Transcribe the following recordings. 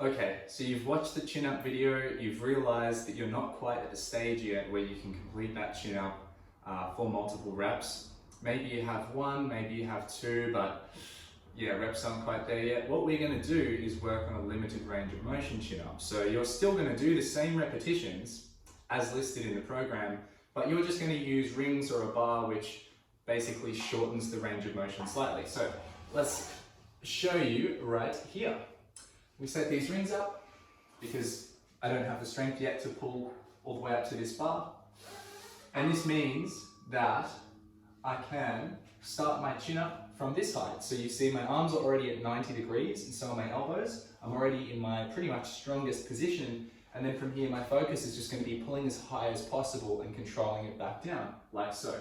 Okay, so you've watched the chin up video, you've realized that you're not quite at the stage yet where you can complete that chin up for multiple reps. Maybe you have one, maybe you have two, but yeah, reps aren't quite there yet. What we're gonna do is work on a limited range of motion chin up. So you're still gonna do the same repetitions as listed in the program, but you're just gonna use rings or a bar, which basically shortens the range of motion slightly. So let's show you right here. We set these rings up because I don't have the strength yet to pull all the way up to this bar. And this means that I can start my chin up from this height. So you see my arms are already at 90 degrees and so are my elbows. I'm already in my pretty much strongest position. And then from here, my focus is just going to be pulling as high as possible and controlling it back down, like so.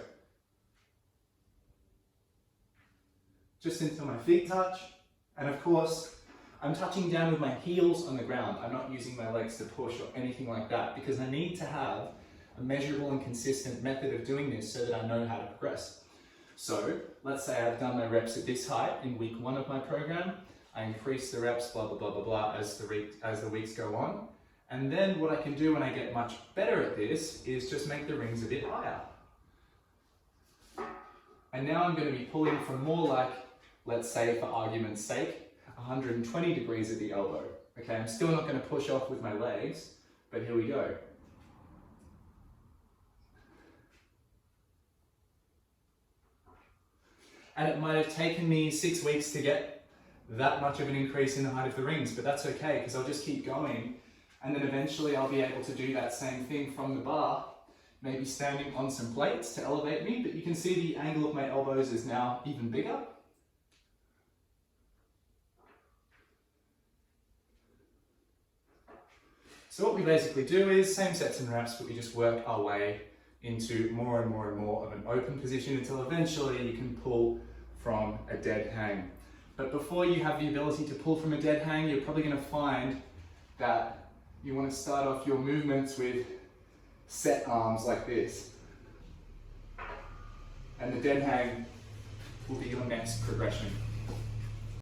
Just until my feet touch. And of course, I'm touching down with my heels on the ground. I'm not using my legs to push or anything like that because I need to have a measurable and consistent method of doing this so that I know how to progress. So let's say I've done my reps at this height in week 1 of my program. I increase the reps, blah, blah, blah, blah, blah, as the weeks go on. And then what I can do when I get much better at this is just make the rings a bit higher. And now I'm going to be pulling from more like, let's say for argument's sake, 120 degrees at the elbow. Okay, I'm still not going to push off with my legs, but here we go. And it might have taken me 6 weeks to get that much of an increase in the height of the rings, but that's okay because I'll just keep going and then eventually I'll be able to do that same thing from the bar, maybe standing on some plates to elevate me, but you can see the angle of my elbows is now even bigger. So what we basically do is same sets and reps, but we just work our way into more and more and more of an open position until eventually you can pull from a dead hang. But before you have the ability to pull from a dead hang, you're probably going to find that you want to start off your movements with set arms like this. And the dead hang will be your next progression.